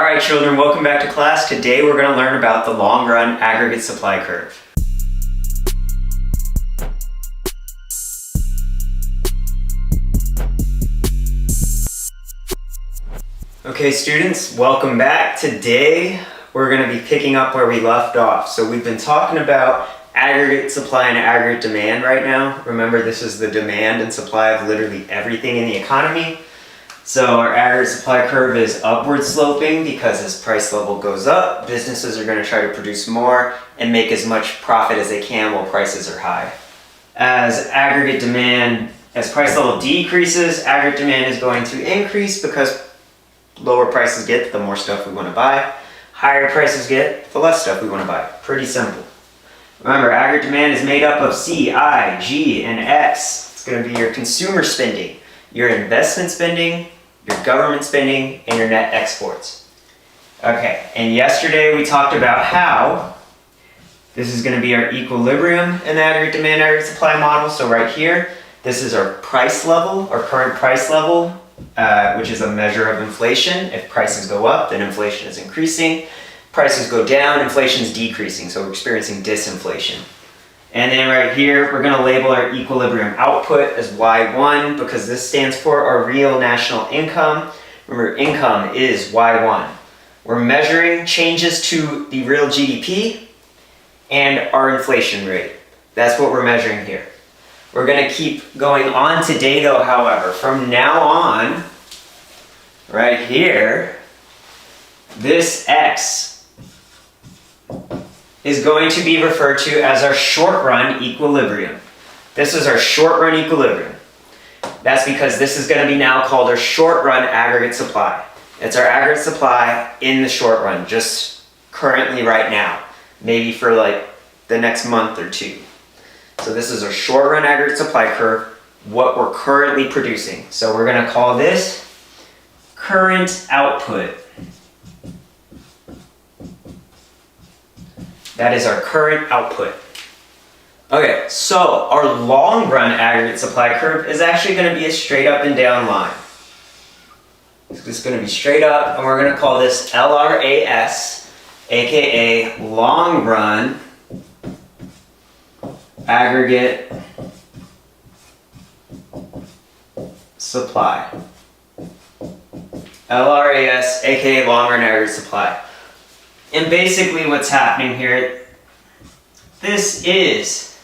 Alright children, welcome back to class. Today we're going to learn about the long run aggregate supply curve. Okay students, welcome back. Today we're going to be picking up where we left off. So we've been talking about aggregate supply and aggregate demand right now. Remember, this is the demand and supply of literally everything in the economy. So our aggregate supply curve is upward sloping because as price level goes up, businesses are going to try to produce more and make as much profit as they can while prices are high. As price level decreases, aggregate demand is going to increase because lower prices get, the more stuff we want to buy. Higher prices get, the less stuff we want to buy. Pretty simple. Remember, aggregate demand is made up of C, I, G, and X. It's going to be your consumer spending, your investment spending, your government spending, and your net exports. Okay, and yesterday we talked about how this is going to be our equilibrium in the aggregate demand, aggregate supply model. So right here, this is our price level, our current price level, which is a measure of inflation. If prices go up, then inflation is increasing. Prices go down, inflation is decreasing, so we're experiencing disinflation. And then right here, we're going to label our equilibrium output as Y1 because this stands for our real national income. Remember, income is Y1. We're measuring changes to the real GDP and our inflation rate. That's what we're measuring here. We're going to keep going on today though, however. From now on, right here, this X is going to be referred to as our short-run equilibrium. This is our short-run equilibrium. That's because this is going to be now called our short-run aggregate supply. It's our aggregate supply in the short run, just currently right now, maybe for like the next month or two. So this is our short-run aggregate supply curve, what we're currently producing. So we're going to call this current output. That is our current output. Okay, so our long run aggregate supply curve is actually going to be a straight up and down line. It's just going to be straight up, and we're going to call this LRAS, aka long run aggregate supply. LRAS, aka long run aggregate supply. And basically what's happening here, this is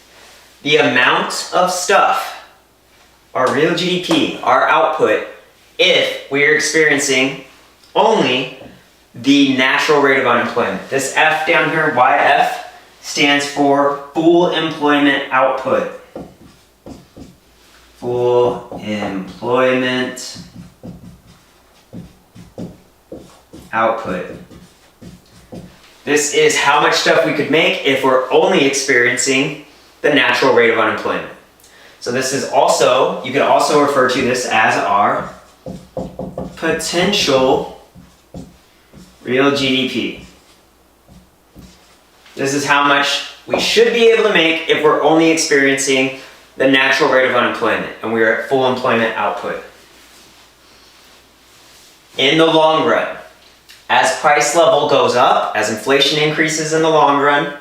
the amount of stuff, our real GDP, our output, if we're experiencing only the natural rate of unemployment. This F down here, YF, stands for full employment output. Full employment output. This is how much stuff we could make if we're only experiencing the natural rate of unemployment. So this is also, you could also refer to this as our potential real GDP. This is how much we should be able to make if we're only experiencing the natural rate of unemployment and we're at full employment output. In the long run, as price level goes up, as inflation increases in the long run,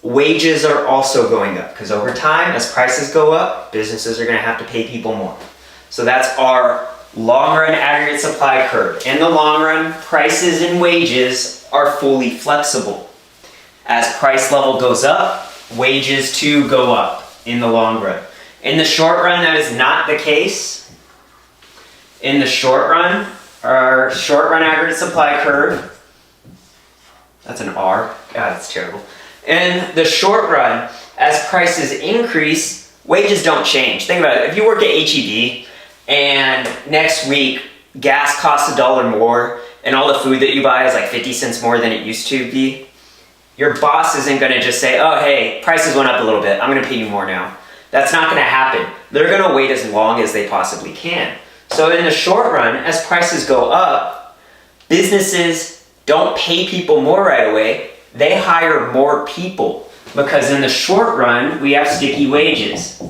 wages are also going up because over time, as prices go up, businesses are going to have to pay people more. So that's our long run aggregate supply curve. In the long run, prices and wages are fully flexible. As price level goes up, wages too go up in the long run. In the short run, that is not the case. In the short run, our short-run aggregate supply curve, that's an R, God, that's terrible. In the short run, as prices increase, wages don't change. Think about it, if you work at H-E-B and next week gas costs $1 more and all the food that you buy is like 50 cents more than it used to be, your boss isn't going to just say, oh hey, prices went up a little bit, I'm going to pay you more now. That's not going to happen. They're going to wait as long as they possibly can. So in the short run, as prices go up, businesses don't pay people more right away. They hire more people because in the short run, we have sticky wages.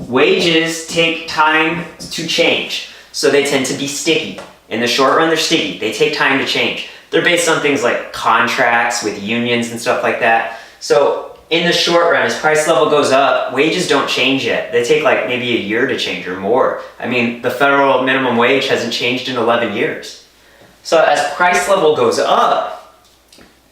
Wages take time to change, so they tend to be sticky. In the short run, they're sticky. They take time to change. They're based on things like contracts with unions and stuff like that. So in the short run, as price level goes up, wages don't change yet. They take like maybe a year to change or more. I mean, the federal minimum wage hasn't changed in 11 years. So as price level goes up,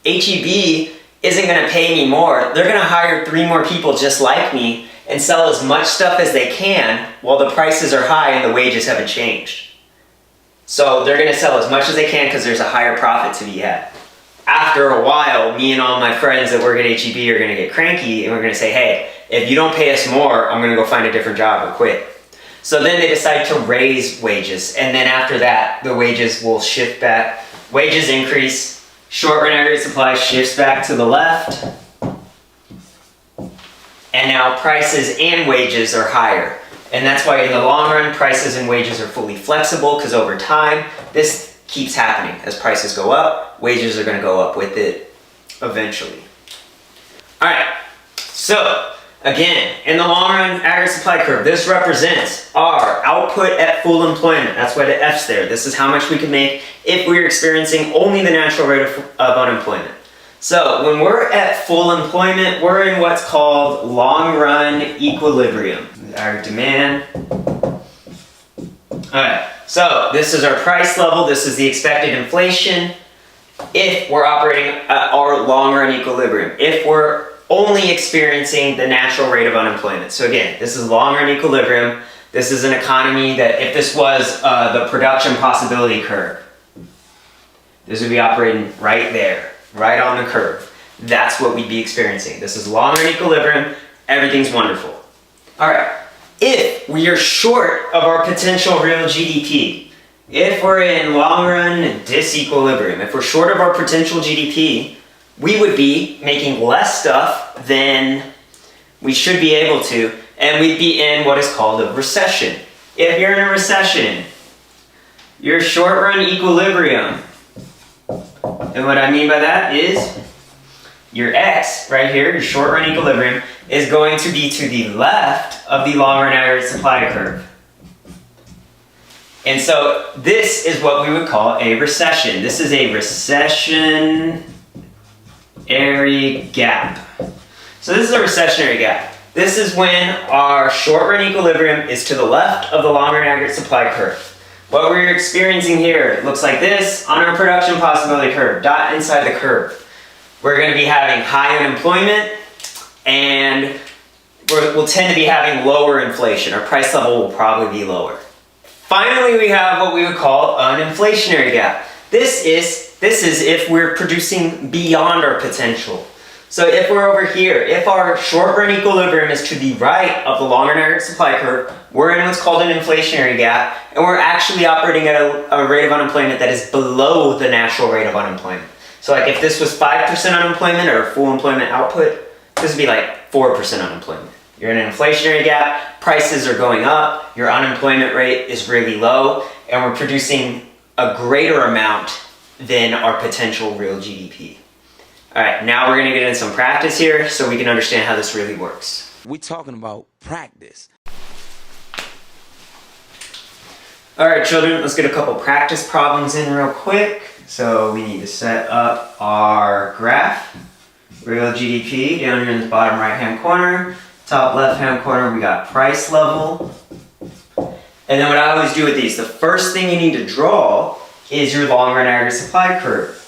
HEB isn't going to pay me more. They're going to hire 3 more people just like me and sell as much stuff as they can while the prices are high and the wages haven't changed. So they're going to sell as much as they can because there's a higher profit to be had. After a while, me and all my friends that work at HEB are going to get cranky and we're going to say, hey, if you don't pay us more, I'm going to go find a different job or quit. So then they decide to raise wages, and then after that, the wages will shift back. Wages increase, short run aggregate supply shifts back to the left, and now prices and wages are higher. And that's why in the long run, prices and wages are fully flexible, because over time, this keeps happening. As prices go up, wages are going to go up with it eventually. All right, so again, in the long run, aggregate supply curve, this represents our output at full employment. That's why the F's there. This is how much we can make if we're experiencing only the natural rate of unemployment. So when we're at full employment, we're in what's called long run equilibrium. Our demand. All right, so this is our price level. This is the expected inflation if we're operating at our long run equilibrium. If we're only experiencing the natural rate of unemployment. So again, this is long run equilibrium. This is an economy that if this was the production possibility curve, this would be operating right there, right on the curve. That's what we'd be experiencing. This is long run equilibrium. Everything's wonderful. All right, if we are short of our potential real GDP, if we're in long run disequilibrium, if we're short of our potential GDP, we would be making less stuff than we should be able to, and we'd be in what is called a recession. If you're in a recession, your short run equilibrium, and what I mean by that is your X right here, your short run equilibrium, is going to be to the left of the long run aggregate supply curve. And so this is what we would call a recession. This is a recessionary gap. So this is a recessionary gap. This is when our short run equilibrium is to the left of the long run aggregate supply curve. What we're experiencing here looks like this on our production possibility curve, dot inside the curve. We're going to be having high unemployment, and we'll tend to be having lower inflation. Our price level will probably be lower. Finally, we have what we would call an inflationary gap. This is if we're producing beyond our potential. So if we're over here, if our short run equilibrium is to the right of the long run aggregate supply curve, we're in what's called an inflationary gap, and we're actually operating at a rate of unemployment that is below the natural rate of unemployment. So like if this was 5% unemployment or full employment output, this would be like 4% unemployment. You're in an inflationary gap, prices are going up, your unemployment rate is really low, and we're producing a greater amount than our potential real GDP. All right, now we're gonna get in some practice here so we can understand how this really works. We're talking about practice. All right, children, let's get a couple practice problems in real quick. So we need to set up our graph. Real GDP down here in the bottom right-hand corner. Top left-hand corner, we got price level. And then what I always do with these, the first thing you need to draw is your long-run aggregate supply curve.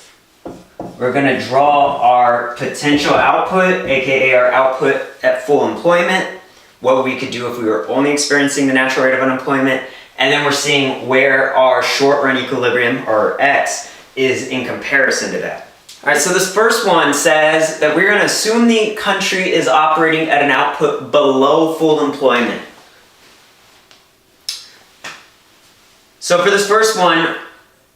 We're going to draw our potential output, aka our output at full employment, what we could do if we were only experiencing the natural rate of unemployment, and then we're seeing where our short-run equilibrium, or X, is in comparison to that. All right, so this first one says that we're going to assume the country is operating at an output below full employment. So for this first one,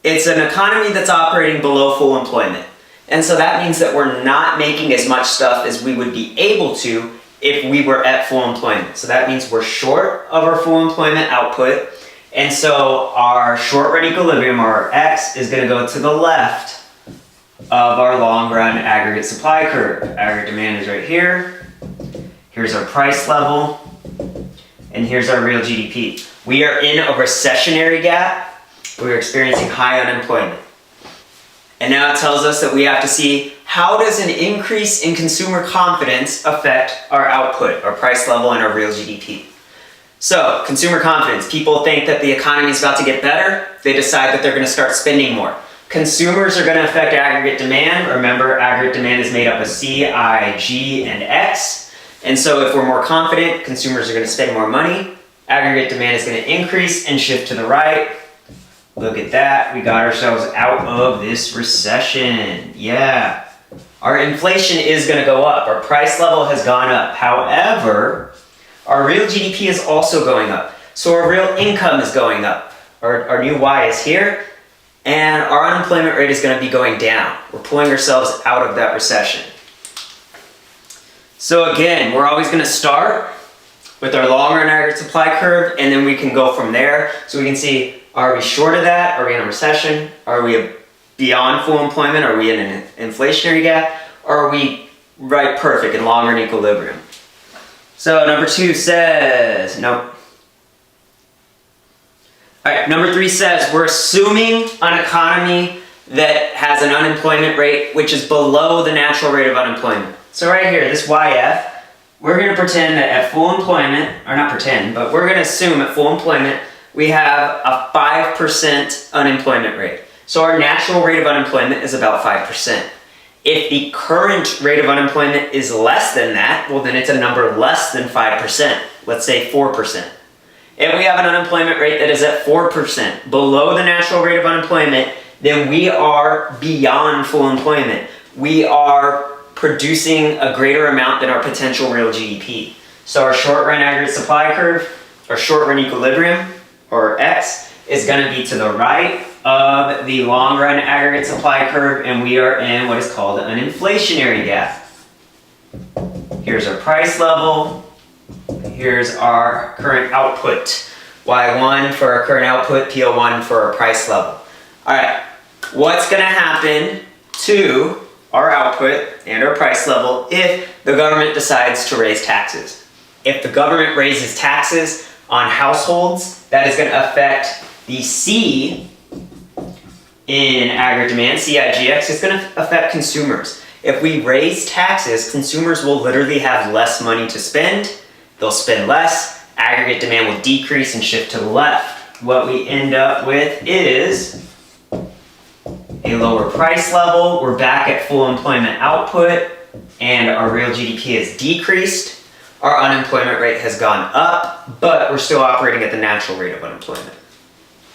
it's an economy that's operating below full employment. And so that means that we're not making as much stuff as we would be able to if we were at full employment. So that means we're short of our full employment output. And so our short run equilibrium, or our X, is going to go to the left of our long run aggregate supply curve. Aggregate demand is right here. Here's our price level. And here's our real GDP. We are in a recessionary gap, we're experiencing high unemployment. And now it tells us that we have to see how does an increase in consumer confidence affect our output, our price level, and our real GDP. So, consumer confidence. People think that the economy is about to get better. They decide that they're going to start spending more. Consumers are going to affect aggregate demand. Remember, aggregate demand is made up of C, I, G, and X. And so if we're more confident, consumers are going to spend more money. Aggregate demand is going to increase and shift to the right. Look at that. We got ourselves out of this recession. Yeah. Our inflation is going to go up. Our price level has gone up. However, our real GDP is also going up. So our real income is going up. Our new Y is here. And our unemployment rate is going to be going down. We're pulling ourselves out of that recession. So again, we're always going to start with our long-run aggregate supply curve, and then we can go from there. So we can see, are we short of that? Are we in a recession? Are we beyond full employment? Are we in an inflationary gap? Or are we right perfect in long-run equilibrium? So number 2 says, nope. All right, number 3 says, we're assuming an economy that has an unemployment rate which is below the natural rate of unemployment. So right here, this YF, we're going to pretend that at full employment, or not pretend, but we're going to assume at full employment, we have a 5% unemployment rate. So our natural rate of unemployment is about 5%. If the current rate of unemployment is less than that, well then it's a number less than 5%. Let's say 4%. If we have an unemployment rate that is at 4%, below the natural rate of unemployment, then we are beyond full employment. We are producing a greater amount than our potential real GDP. So our short-run aggregate supply curve, or short-run equilibrium, or X, is going to be to the right of the long-run aggregate supply curve, and we are in what is called an inflationary gap. Here's our price level. Here's our current output. Y1 for our current output, PO1 for our price level. All right, what's going to happen to our output and our price level if the government decides to raise taxes? If the government raises taxes on households, that is going to affect the C in aggregate demand, CIGX, is going to affect consumers. If we raise taxes, consumers will literally have less money to spend. They'll spend less, aggregate demand will decrease and shift to the left. What we end up with is a lower price level. We're back at full employment output, and our real GDP has decreased. Our unemployment rate has gone up, but we're still operating at the natural rate of unemployment.